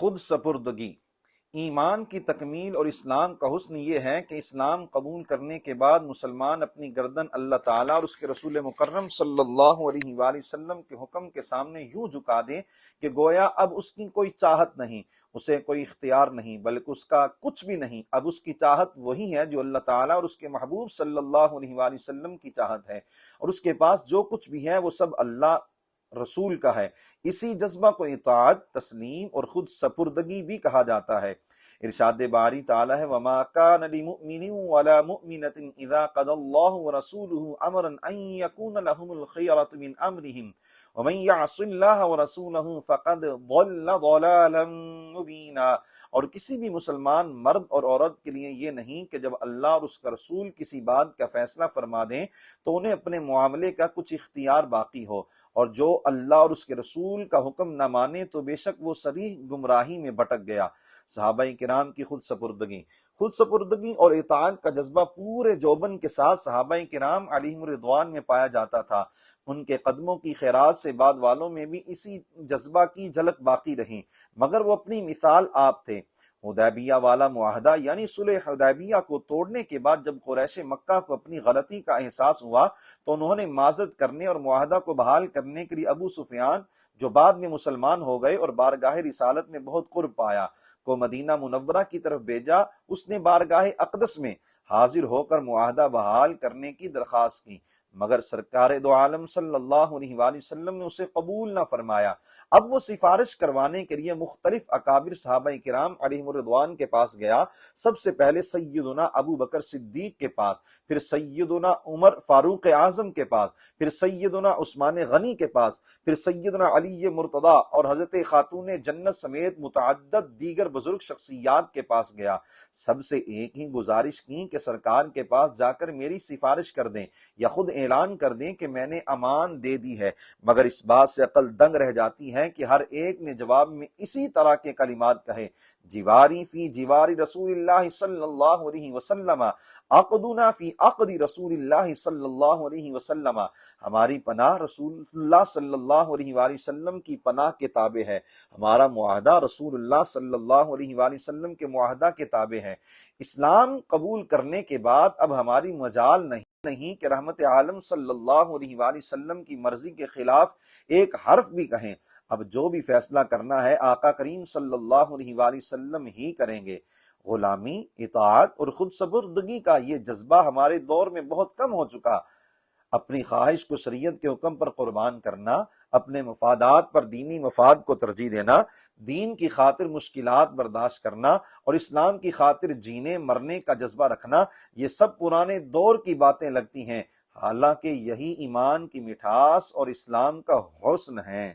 خود سپردگی۔ ایمان کی تکمیل اور اسلام کا حسن یہ ہے کہ اسلام قبول کرنے کے بعد مسلمان اپنی گردن اللہ تعالیٰ اور اس کے رسول مکرم صلی اللہ علیہ وآلہ وسلم کے حکم کے سامنے یوں جھکا دیں کہ گویا اب اس کی کوئی چاہت نہیں، اسے کوئی اختیار نہیں، بلکہ اس کا کچھ بھی نہیں، اب اس کی چاہت وہی ہے جو اللہ تعالیٰ اور اس کے محبوب صلی اللہ علیہ وآلہ وسلم کی چاہت ہے، اور اس کے پاس جو کچھ بھی ہے وہ سب اللہ رسول کا ہے۔ اسی جذبہ کو اطاعت، تسلیم اور خود سپردگی بھی کہا جاتا ہے۔ ارشاد باری تعالی ہے وَمَا كَانَ لِمُؤْمِنٍ وَلَا مُؤْمِنَةٍ إِذَا قَضَى اللَّهُ وَرَسُولُهُ أَمْرًا أَن يَكُونَ لَهُمُ الْخِيَرَةُ مِنْ أَمْرِهِمْ وَمَن يَعْصِ اللَّهَ وَرَسُولَهُ فَقَدْ ضَلَّ ضَلَالًا مُبِينًا۔ اور کسی بھی مسلمان مرد اور عورت کے لیے یہ نہیں کہ جب اللہ اور اس کا رسول کسی بات کا فیصلہ فرما دیں تو انہیں اپنے معاملے کا کچھ اختیار باقی ہو، اور جو اللہ اور اس کے رسول کا حکم نہ مانے تو بے شک وہ صریح گمراہی میں بھٹک گیا۔ صحابہ کرام کی خود سپردگی اور اطاعت کا جذبہ پورے جوبن کے ساتھ صحابہ کرام علیہم رضوان میں پایا جاتا تھا۔ ان کے قدموں کی خیرات سے بعد والوں میں بھی اسی جذبہ کی جھلک باقی رہی، مگر وہ اپنی مثال آپ تھے۔ حدیبیہ والا معاہدہ یعنی صلح حدیبیہ کو توڑنے کے بعد جب قریش مکہ کو اپنی غلطی کا احساس ہوا تو انہوں نے معذرت کرنے اور معاہدہ کو بحال کرنے کے لیے ابو سفیان، جو بعد میں مسلمان ہو گئے اور بارگاہ رسالت میں بہت قرب پایا، کو مدینہ منورہ کی طرف بھیجا۔ اس نے بارگاہ اقدس میں حاضر ہو کر معاہدہ بحال کرنے کی درخواست کی، مگر سرکار دو عالم صلی اللہ علیہ وآلہ وسلم نے اسے قبول نہ فرمایا۔ اب وہ سفارش کروانے کے لیے مختلف اکابر صحابہ کرام علیہم الرضوان کے پاس گیا۔ سب سے پہلے سیدنا ابو بکر صدیق کے پاس، پھر سیدنا عمر فاروق اعظم کے پاس، پھر سیدنا عثمان غنی کے پاس، پھر سیدنا علی مرتضیٰ اور حضرت خاتون جنت سمیت متعدد دیگر بزرگ شخصیات کے پاس گیا۔ سب سے ایک ہی گزارش کی کہ سرکار کے پاس جا کر میری سفارش کر دیں یا خود اعلان کر دیں کہ میں نے امان دے دی ہے، مگر اس بات سے عقل دنگ رہ جاتی ہے کہ ہر ایک نے جواب میں اسی طرح کے کلمات کہے، جواری فی جواری رسول اللہ صلی اللہ علیہ وسلم، عقدنا فی عقد رسول اللہ صلی اللہ علیہ وسلم، ہماری پناہ رسول اللہ صلی اللہ علیہ وآلہ وسلم کی پناہ کے تابع ہے، ہمارا معاہدہ رسول اللہ صلی اللہ علیہ وآلہ وسلم کے معاہدہ کے تابع ہے۔ اسلام قبول کرنے کے بعد اب ہماری مجال نہیں کہ رحمت عالم صلی اللہ علیہ وآلہ وسلم کی مرضی کے خلاف ایک حرف بھی کہیں۔ اب جو بھی فیصلہ کرنا ہے آقا کریم صلی اللہ علیہ وآلہ وسلم ہی کریں گے۔ غلامی، اطاعت اور خود سپردگی کا یہ جذبہ ہمارے دور میں بہت کم ہو چکا۔ اپنی خواہش کو شریعت کے حکم پر قربان کرنا، اپنے مفادات پر دینی مفاد کو ترجیح دینا، دین کی خاطر مشکلات برداشت کرنا اور اسلام کی خاطر جینے مرنے کا جذبہ رکھنا، یہ سب پرانے دور کی باتیں لگتی ہیں، حالانکہ یہی ایمان کی مٹھاس اور اسلام کا حسن ہے۔